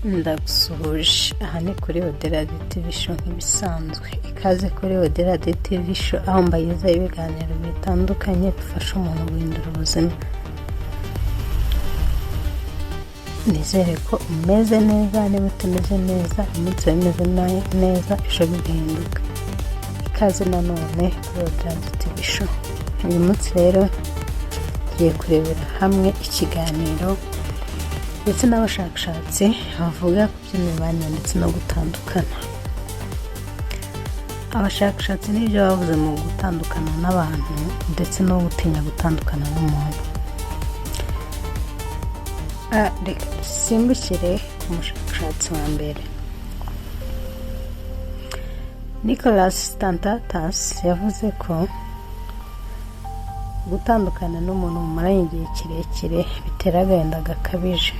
Ndagusuhuje, aha ni kuri Dore TV show nk'ibisanzwe. Ikaze kuri Dore TV show aho mbagezaho ibiganiro bitandukanye bifasha umuntu guhindura ubuzima. Nizere ko umeze neza, niba utameze neza iminsi imeze neza ejo bigahinduka. Ikaze nanone kuri Dore TV show. Uyu munsi rero tugiye kurebera hamwe ikiganiro ndetse n'abashakashatsi bavuga ku by'imibanire ndetse no gutandukana. Abashakashatsi n'ibyo bavuze mu gutandukana n'abantu ndetse no gutinya gutandukana n'umuntu. Reka dusimbukire ku mushakashatsi wa mbere. Nicholas Stantatas yavuze ko gutandukana n'umuntu mumaranye igihe kirekire bitera agahinda gakabije.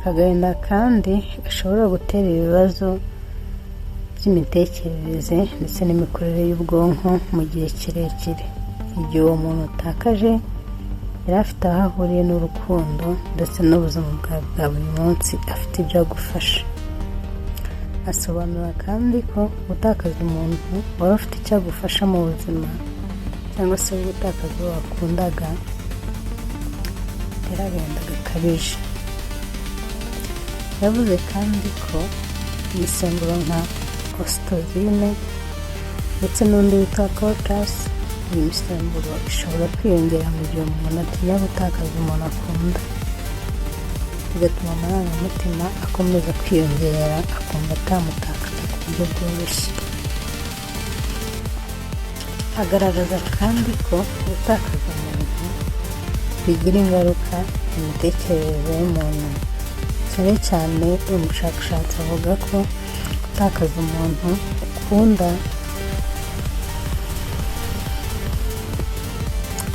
Agahinda kandi gashobora gutera ibibazo by'imitekerereze ndetse n'imikorere y'ubwonko mu gihe kirekire. Igihe uwo muntu utakaje yari afite aho ahuriye n'urukundo ndetse n'ubuzima bwa buri munsi afite ibyo agufasha. Asobanura kandi ko gutakaza umuntu wari ufite icyo agufasha mu buzima cyangwa se gutakaza uwo wakundaga bitera agahinda gakabije. Yavuze kandi ko imisemburo nka oxytocin ndetse n'undi witwa cortisol, iyi misemburo ishobora kwiyongera mu gihe umuntu atinya gutakaza umuntu akunda, bigatuma amarangamutima akomeza kwiyongera akumva atamutakaza ku buryo bworoshye. Agaragaza kandi ko gutakaza umuntu bigira ingaruka mu mitekerereze y'umuntu. Cyane cyane uyu mushakashatsi avuga ko gutakaza umuntu ukunda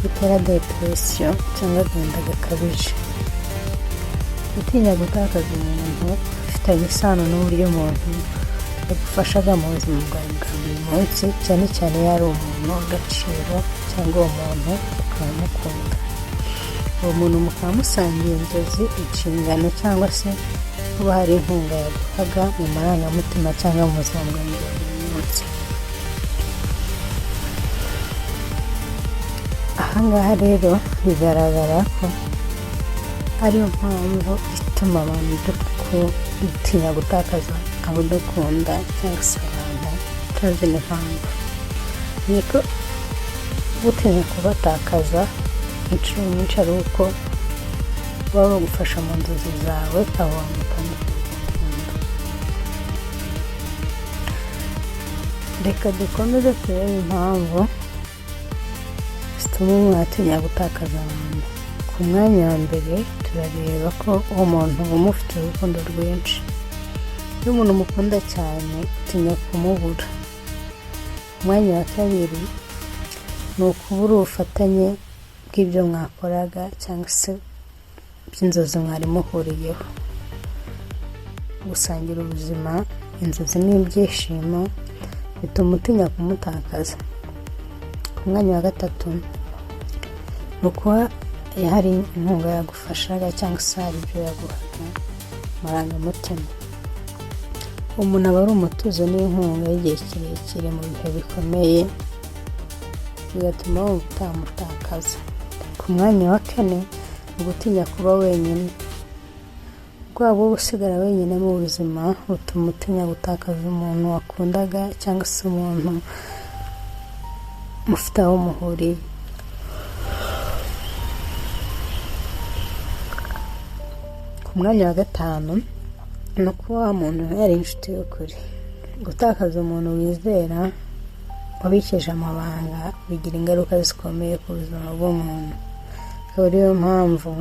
bitera depression cyangwa agahinda gakabije. Gutinya gutakaza umuntu bifitanye isano n'uburyo umuntu yagufashaga mu buzima bwawe bwa buri munsi, cyane cyane iyo ari umuntu w'agaciro cyangwa uwo muntu ukamukunda. Uwo muntu mukaba musangiye inzozi, inshingano cyangwa se kuba hari inkunga yaguhaga mu marangamutima cyangwa mu buzima bwawe bwa buri munsi. Ahangaha rero bigaragara ko ariyo mpamvu ituma abantu dutinya gutakaza abo dukunda cyangwa se abantu tutazi n'impamvu. Ni ko gutinya kubatakaza inshuro nyinshi ari uko baba bagufasha mu nzozi zawe abo bantu ukunda. Reka dukomeze turebe impamvu zituma umuntu atinya gutakaza abantu. Ku mwanya wa mbere turareba ko uwo muntu uba umufite urukundo rwinshi. Iyo umuntu umukunda cyane utinya kumubura. Ku mwanya wa kabiri ni ukubura ubufatanye bw'ibyo mwakoraga cyangwa se by'inzozi mwari muhuriyeho. Gusangira ubuzima, inzozi n'ibyishimo bituma utinya kumutakaza. Ku mwanya wa gatatu ni ukuba hari inkunga yagufashaga cyangwa se hari ibyo yaguhaga amarangamutima. Umuntu aba ari umutuzo n'inkunga y'igihe kirekire mu bihe bikomeye, bigatuma wumva utamutakaza. Ku mwanya wa kane ni ugutinya kuba wenyine. Ubwoba bwo gusigara wenyine mu buzima butuma utinya gutakaza umuntu wakundaga cyangwa se umuntu mufite aho muhuriye. Ku mwanya wa gatanu ni ukuba wa muntu yari inshuti y'ukuri. Gutakaza umuntu wizera wabikije amabanga bigira ingaruka zikomeye ku buzima bw'umuntu. Akaba ariyo mpamvu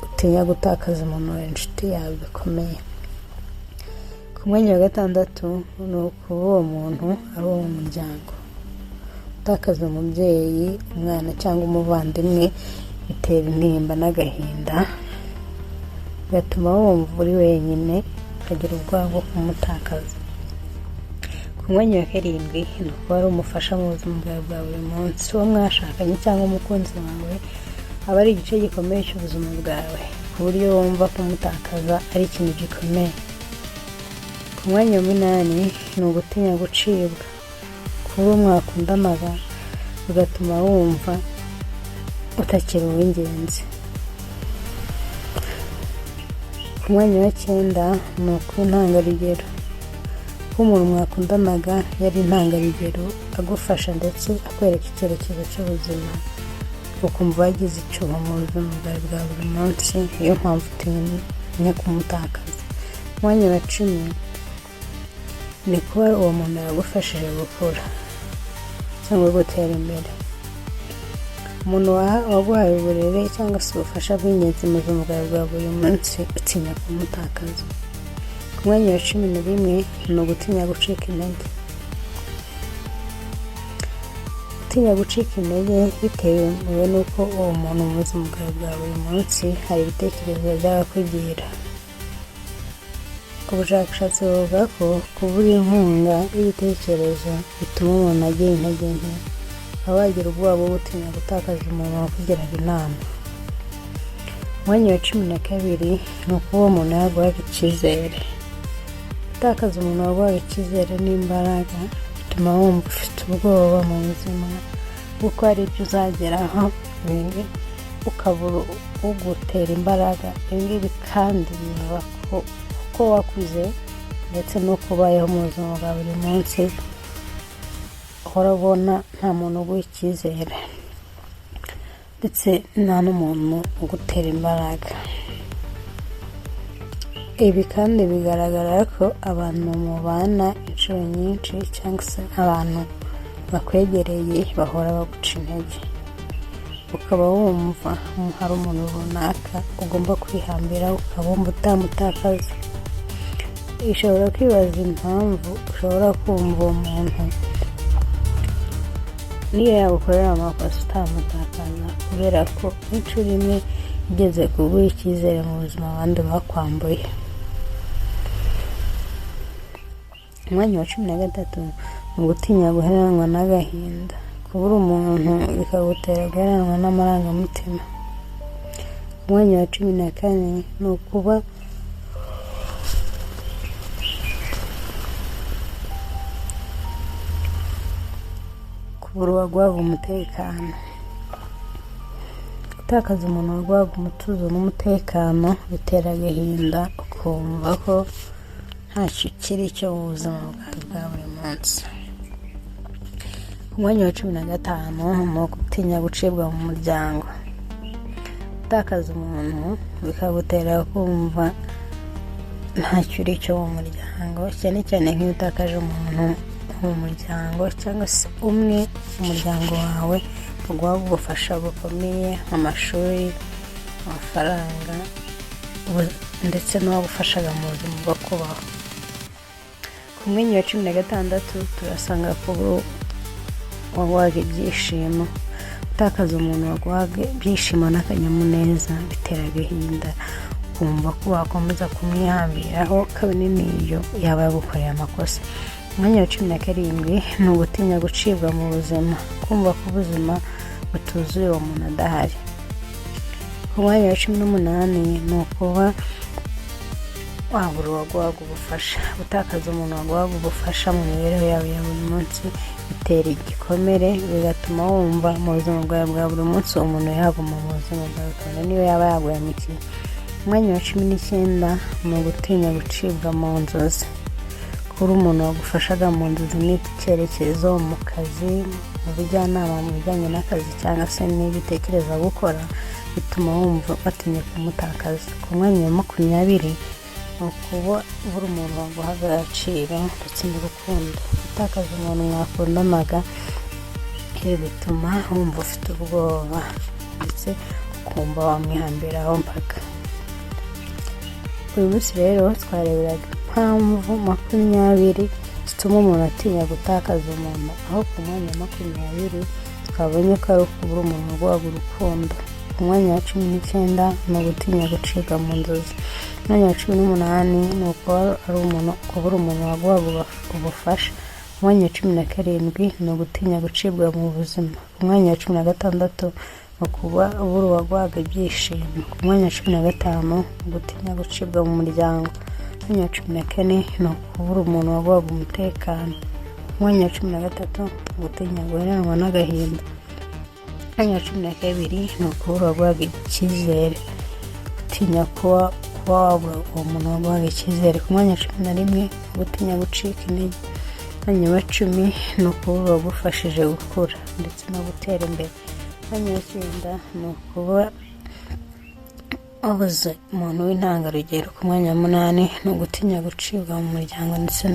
utinya gutakaza umuntu wari inshuti yawe bikomeye. Ku mwanya wa gatandatu ni ukuba uwo muntu ari uwo mu muryango. Gutakaza umubyeyi, umwana cyangwa umuvandimwe bitera intimba n'agahinda, bigatuma wumva uri wenyine ukagira ubwoba bwo kumutakaza. Ku mwanya wa karindwi ni ukuba ari umufasha mu buzima bwawe bwa buri munsi. Uwo mwashakanye cyangwa umukunzi wawe aba ari igice gikomeye cy'ubuzima bwawe ku buryo wumva kumutakaza ari ikintu gikomeye. Ku mwanya wa 8 ni ugutinya gucibwa. Kuba mwakundanaga bigatuma wumva utakiri uw'ingenzi. Ku mwanya wa 9 ni ukuba intangarugero. Kuba umuntu mwakundanaga yari intangarugero, agufasha ndetse akwereka icyerekezo cy'ubuzima, ukumva wagize icyuho mu buzima bwawe bwa buri munsi, niyo mpamvu utinya kumutakaza. Ku mwanya wa 10 ni kuba uwo muntu yagufashije gukura cyangwa gutera imbere. Umuntu waguhaye uburere cyangwa se ubufasha bw'ingenzi mu buzima bwawe bwa buri munsi, utinya kumutakaza. Ku mwanya wa 11 ni ugutinya gucika intege. Gutinya gucika intege bitewe n'uko uwo muntu mu buzima bwawe bwa buri munsi hari ibitekerezo by'abakugira. Ubushakashatsi buvuga ko kubura inkunga y'ibitekerezo bituma umuntu agira intege nke, ukaba wagira ubwoba bwo gutinya gutakaza umuntu wakugiraga inama. Umwanya wa 12 ni ukuba umuntu yaguhaga icyizere. Gutakaza umuntu waguhaga icyizere n'imbaraga bituma wumva ufite ubwoba mu buzima kuko hari ibyo uzageraho, ibindi ukabura ugutera imbaraga. Ibingibi kandi biva ko wakuze ndetse no kubayeho mu buzima bwa buri munsi uhora ubona nta muntu uguha icyizere ndetse nta n'umuntu ugutera imbaraga. Ibi kandi bigaragara ko abantu mubana inshuro nyinshi cyangwa se abantu bakwegereye bahora baguca intege, ukaba wumva hari umuntu runaka ugomba kwihambira, ukaba wumva utamutakaza. Ushobora kwibaza impamvu ushobora kumva uwo muntu niyo yagukorera amakosa utamutakaza, kubera ko inshuro imwe igeze kuguha icyizere mu buzima abandi bakwambuye. Umwanya wa 13 ni ugutinya guheranwa n'agahinda. Kubura umuntu bikagutera guheranwa n'amarangamutima. Umwanya wa 14 ni ukuba kubura uwaguhaga umutekano. Gutakaza umuntu waguhaga umutuzo n'umutekano bitera agahinda, ukumva ko ntacyo ukiri cyo mu buzima bwawe bwa buri munsi. Umwanya wa 15 ni ugutinya gucibwa mu muryango. Gutakaza umuntu bikagutera kumva ntacyo uri cyo mu muryango, cyane cyane nk'iyo utakaje umuntu mu muryango cyangwa se umwe mu muryango wawe uguha ubufasha bukomeye nk'amashuri, amafaranga ndetse n'uwagufashaga mu buzima bwo kubaho. Ku mwanya wa 16 turasanga kubura waguhaga ibyishimo. Gutakaza umuntu waguhaga ibyishimo n'akanyamuneza bitera agahinda, ukumva ko wakomeza kumwihambiraho kabone n'iyo yaba yagukoreye amakosa. Umwanya wa 17 ni ugutinya gucibwa mu buzima. Kumva ko ubuzima butuzuye uwo muntu adahari. Ku mwanya wa 18 ni ukuba wabura uwaguhaga ubufasha. Gutakaza umuntu waguhaga ubufasha mu mibereho yawe ya buri munsi bitera igikomere, bigatuma wumva mu buzima bwawe bwa buri munsi umuntu yaguma mu buzima bwawe kabone niyo yaba yaguhemukiye. Umwanya wa 19 ni ugutinya gucibwa mu nzozi. Kuri umuntu wagufashaga mu nzozi n'icyerekezo mu kazi, mu bujyanama mu bijyanye n'akazi cyangwa se n'ibitekereza gukora, bituma wumva batinya kumutakaza. Ku mwanya wa 20 ni ukuba buri umuntu waguhaga agaciro ndetse n'urukundo. Gutakaza umuntu mwakundanaga ibi bituma wumva ufite ubwoba ndetse ukumva wamwihambiraho mpaka. Uyu munsi rero twareberaga impamvu 20 zituma umuntu atinya gutakaza umuntu, aho ku mwanya wa 20 twabonye ko ari ukubura umuntu waguhaga urukundo. Ku mwanya wa 19 ni ugutinya gucibwa mu nzozi. Umwanya wa 18 ni ukubura umuntu waguhaga ubufasha. Umwanya wa 17 ni ugutinya gucibwa mu buzima. Umwanya wa 16 no kuba ubura uwagwaga ibyishimo. Ku mwanya wa 15 gutinya gucibwa mu muryango. Ku mwanya wa 14 no kubura umuntu wagwaga umutekano. Ku mwanya wa 13 gutinya guheranwa n'agahinda. Ku mwanya wa 12 no kubura uwagwaga icyizere, gutinya kuba wabura uwo muntu wagwaga icyizere. Ku mwanya wa 11 gutinya gucika intege. Ku mwanya wa 10 no kubura uwagufashije gukura ndetse no gutera imbere. Ku mwanya wa 9 no kuba wabuze umuntu w'intangarugero. Ku mwanya wa 8 no gutinya gucibwa mu muryango ndetse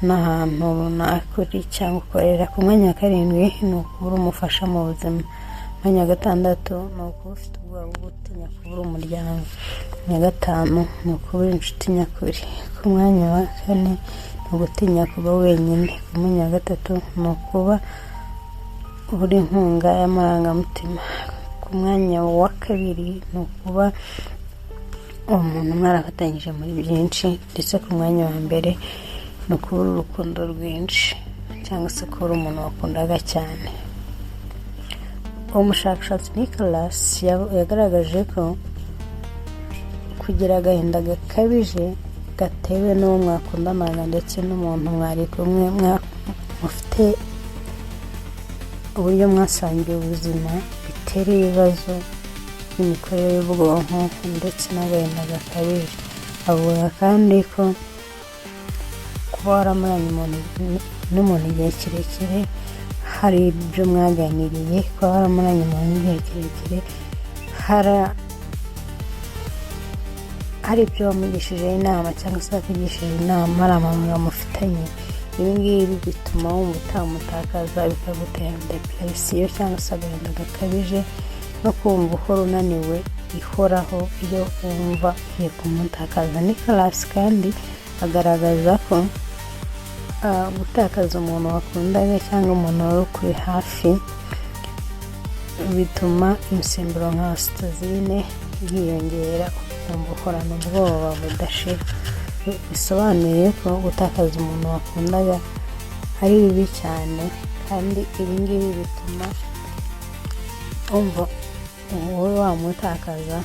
n'ahantu runaka uri cyangwa ukorera. Ku mwanya wa 7 no kubura umufasha mu buzima. Ku mwanya wa 6 no kuba ufite ubwoba bwo gutinya kubura umuryango. Ku mwanya wa 5 no kubura inshuti nyakuri. Ku mwanya wa 4 no gutinya kuba wenyine. Ku mwanya wa 3 no kuba ubura inkunga y'amarangamutima. Ku mwanya wa 2 no kuba umuntu mwarafatanyije muri byinshi. Ndetse ku mwanya wa 1 no kubura urukundo rwinshi cyangwa se kubura umuntu wakundaga cyane. Uwo mushakashatsi Nicholas yagaragaje ko kugira agahinda gakabije gatewe n'uwo mwakundanaga ndetse n'umuntu mwari kumwe mufite uburyo mwasangiye ubuzima bitera ibibazo by'imikorere y'ubwonko ndetse n'agahinda gakabije. Avuga kandi ko kuba waramaranye n'umuntu igihe kirekire hari ibyo mwaganiriye, kuba waramaranye umuntu igihe kirekire hari ibyo wamugishije inama cyangwa se wakigishije inama, ari amabanga mufitanye. Ibi ngibi bituma wumva utamutakaza, bikagutera depresiyo cyangwa se agahinda gakabije no kumva uhora unaniwe ihoraho iyo wumva ugiye kumutakaza. Nicholas kandi agaragaza ko gutakaza umuntu wakundaga cyangwa umuntu wari ukuri hafi bituma imisemburo nka oxytocin yiyongera, ukumva uhorana ubwoba budashira. Bisobanuye ko gutakaza umuntu wakundaga ari bibi cyane, kandi ibi ngibi bituma wumva wowe wamutakaza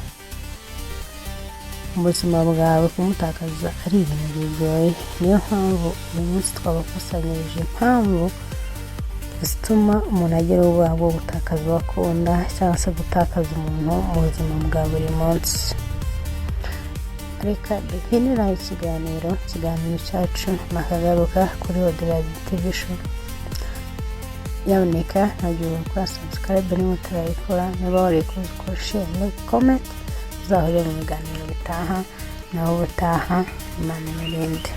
mu buzima bwawe. Kumutakaza ari ibintu bigoye. Niyo mpamvu uyu munsi twabakusanyirije impamvu zituma umuntu agira ubwoba bwo gutakaza uwo akunda cyangwa se gutakaza umuntu mu buzima bwa buri munsi. Reka duhinira ikiganiro cyacu nakagaruka kuri Dore TV show. Yaboneka ntagiye gukora subscribe niba utarayikora, niba wari kuzikora share like comment. Tuzahurira mu biganiro bitaha naho ubutaha. Imana ibarinde.